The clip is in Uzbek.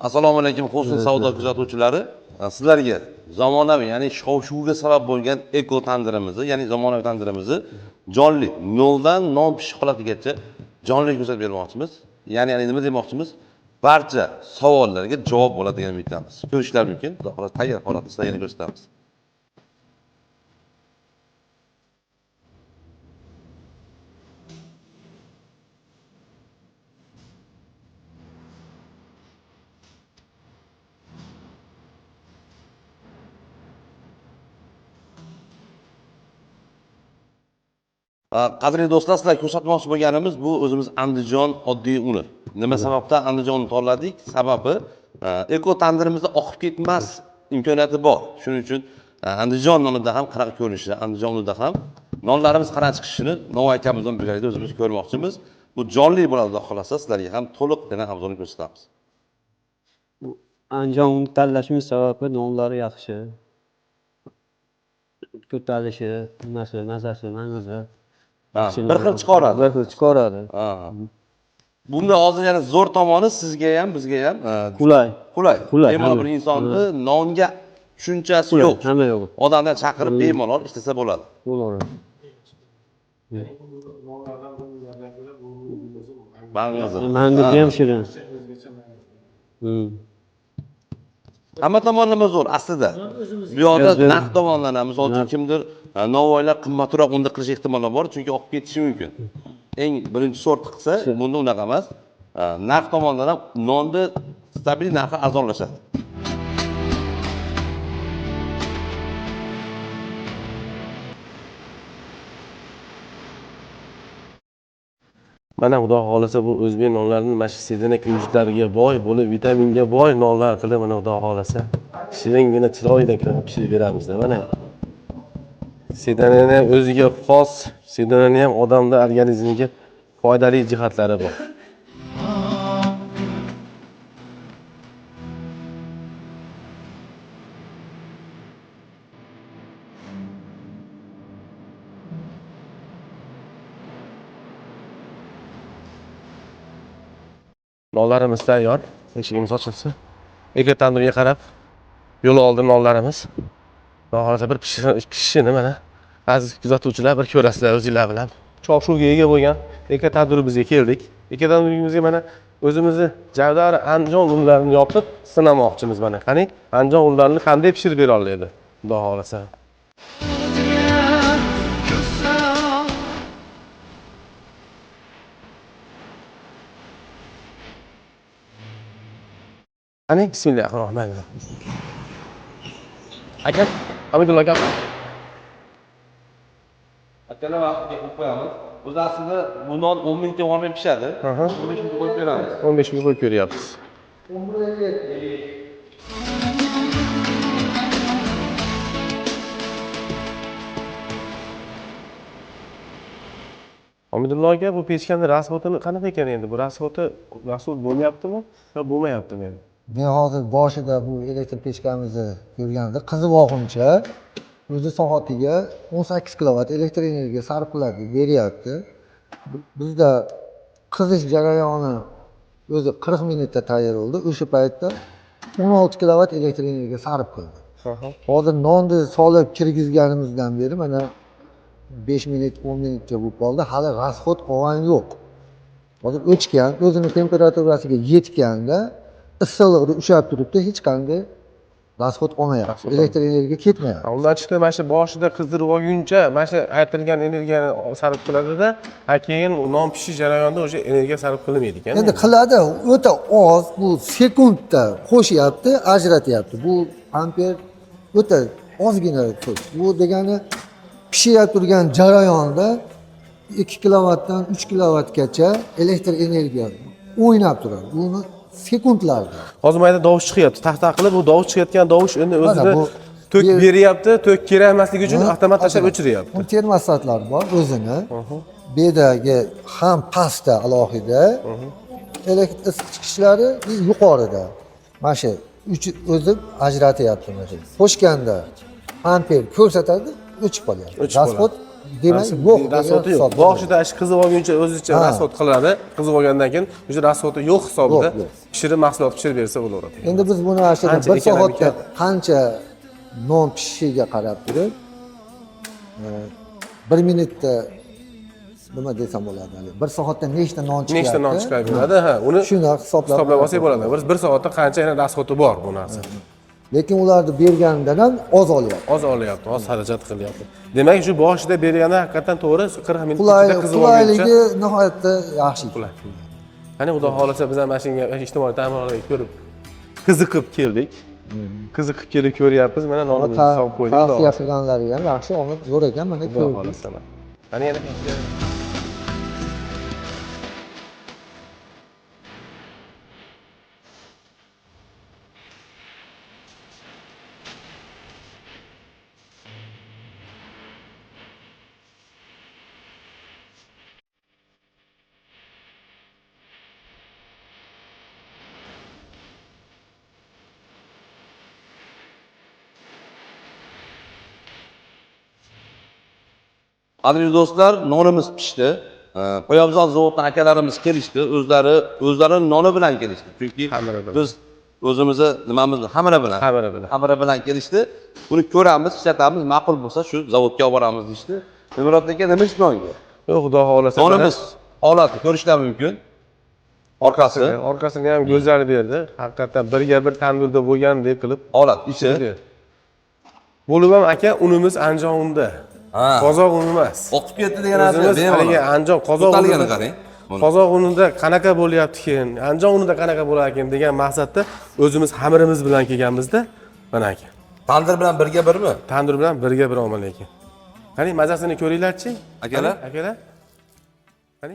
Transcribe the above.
Assalomu alaykum husn savdo kuzatuvchilari. Sizlarga zamonaviy, ya'ni shov-shuvga sabab bo'lgan eko tandirimizni, ya'ni zamonaviy tandirimizni jonli, noldan non pishiq holatigacha jonli ko'rsatib bermoqchimiz. Ya'ni nima demoqchimiz? Barcha savollarga javob bo'ladigan umiddamiz. Ko'rishlar mumkin. Xudo xohlasa tayyor holatda sizlarga ko'rsatamiz. Qadrli do'stlar, sizlarga ko'rsatmoqchi bo'lganimiz bu o'zimiz Andijon oddiy uni. Nima sababdan Andijonni tanladik? Sababi eko tandirimizda oqib ketmas imkoniyati bor. Shuning uchun Andijon nonida ham qanaqa ko'rinishda, Andijon unida ham nonlarimiz qanaqa chiqishini Novvoy akamizdan birgalikda o'zimiz ko'rmoqchimiz. Bu jonli bo'ladi, xudo xohlasa sizlarga ham to'liq yana obzorni ko'rsatamiz. Andijon uni tanlashimiz sababi nonlari yaxshi. Ko'tarishi, nimasi, mazasi, manzasi. Bir xil chiqaradi. Bir xil chiqaradi. Bunda hozir yana zo'r tomoni sizga ham, bizga ham Qulay. Bemalol bir insonni nonga tushunchasi yo'q. Hamma yo'q. Odamni chaqirib bemalol ishlasa bo'ladi. Bo'ladi. Mangazi ham shirin. Hamma tomonlama zo'r aslida. Bu yoqda narx tomonlama, misol uchun kimdir Novvoylar qimmatroq unda qilish ehtimoli bor, chunki oqib ketishi mumkin. Eng birinchi sort qilsa, bunda unaqa emas. Narx tomondan ham nonni stabil narxi arzonlashadi. Mana xudo xolasa bu o'zbek nonlarining mana shu sezinak mujlariga boy, bo'lib vitaminga boy nonlar qilib mana xudo xolasa shiringina chiroyli pishirib beramiz-da. Mana sedanani o'ziga xos, sedanani ham odamning organizmiga foydali jihatlari bor. Nonlarimiz tayyor. Eshigimiz ochilsa, eko tandurga qarab yo'l oldi nonlarimiz. Xudo xolasa bir pishishini mana aziz kuzatuvchilar bir ko'rasizlar o'zingizlar bilan. Shov-shuvga ega bo'lgan eko tandurimizga keldik. Eko tandurimizga mana o'zimizni Javdar Andijon unlarini yopib sinamoqchimiz mana. Qani Andijon unlarini qanday pishirib bera oladi? Xudo xolasa. Qani bismillahirrohmanirrohim. Aka, Abdulloh aka. Akalar vaqtiga qo'yib qo'yamiz. O'zi aslida bu non 10 minutga o'rmay pishadi. 15 minutga qo'yib beramiz. 15 minut qo'yib ko'ryapmiz. Abdulloh aka, bu pechkani rasxoti qanaqa ekan endi? Bu rasxoti mahsul bo'lyaptimi yo bo'lmayaptimi endi? Men hozir boshida bu elektr pechkamizni ko'rganda qiziqmoqimcha o'zi soatiga 18 kilovat elektr energiya sarf qiladi, beryapti. Bizda qizish jarayoni o'zi 40 minutda tayyor bo'ldi. O'sha paytda 16 kilovat elektr energiya sarf qildi. Hozir nonni solib kirgizganimizdan beri mana 5 minut, 10 minutcha bo'lib qoldi. Hali rasxot olgan yo'q. Hozir o'chgan, o'zini temperaturasiga yetganda issiqlikda ushlab turibdi, hech qanday rasxot olmayapti. Elektr energiya ketmayapti. Undan chiqib mana shu boshida qizdirib olguncha mana shu aytilgan energiyani sarf qiladi-da, keyin non pishish jarayonida o'sha energiya sarf qilmaydi ekan. Endi qiladi, o'ta oz, bu sekundda qo'shyapti, ajratyapti. Bu amper o'ta ozgina kuch. Bu degani pishib turgan jarayonda 2 kilovatdan 3 kilovatgacha elektr energiya o'ynab turadi. Buni sekundlarda. Hozir mayda tovush chiqyapti. Taxta qilib bu tovush chiqayotgan tovush endi o'zida tok beryapti, tok kerak emasligi uchun avtomat tashlab o'chiryapti. Bu termostatlar bor o'zini. Bedagi ham pastda alohida, elektr isitgichlari yuqorida. Mana shu o'zi ajratyapti mana shu. Qo'shganda amper ko'rsatadi, o'chib qolyapti. Rasxot demak yo'q rasvoti yo'q. Boshida ish qizib olguncha o'zicha Ha. rasvot qiladi. Qizib olgandan keyin o'sha rasvoti yo'q hisobida Yo'q, yo'q. pishirib mahsulot pishirib bersa bo'laveradi. Endi biz buni mana shu Qancha 1 soatda ekan? qancha non pishishiga qarab turib 1 minutda nima desam bo'ladi hali 1 soatda nechta non chiqadi? Nechta non chiqaveradi? Ha, uni shuni hisoblab olsak bo'ladi. Biz 1 soatda qancha yana rasvoti bor bu narsa. Lekin ularni berganidan ham oz olyapti. Oz olyapti, oz xarajat qilyapti. Demak, shu boshida berganda haqiqatan to'g'ri 40 minut ichida qizib olguncha Qulayligi nihoyatda yaxshi. qulay. Qani xudo xolasa biz ham mana shunga ijtimoiy tarmoqlarga ko'rib qiziqib keldik. Qiziqib kelib ko'ryapmiz. Mana nonni solib qo'ydik. Tavsiya qilganlariga ham yaxshi omad zo'r ekan, mana Xudo ko'rdik. xolasa. Qani yana Qadrli do'stlar, nonimiz pishdi. Qo'yabzor zavoddan akalarimiz kelishdi, o'zlari noni bilan kelishdi. Chunki Xamiri bilan. biz o'zimizni nimamizni xamiri bilan xamiri bilan kelishdi. Buni ko'ramiz, ishlatamiz, ma'qul bo'lsa shu zavodga olib boramiz deydi. Nimrod aka nima ish nonga? yo'q, xudo xolasa. Nonimiz holati ko'rishlar mumkin. Orqasi, Orqasini ham go'zal berdi. Haqiqatan birga bir tandurda bo'lgandek qilib holat ichi. Bo'lib ham aka unimiz Andijon unda. Ha. Qozoq uni emas. Oqib ketdi degan narsa O'zimiz haligi Andijon Qozoq To'talgani qarang. Qozoq unida qanaqa bo'lyapti keyin, Andijon unida qanaqa bo'lar ekan degan maqsadda o'zimiz xamirimiz bilan kelganmizda, mana aka. Tandir bilan birga birmi? Tandur bilan birga bir omil ekan. Qani mazasini ko'ringlar-chi? Akalar? Akalar? Qani?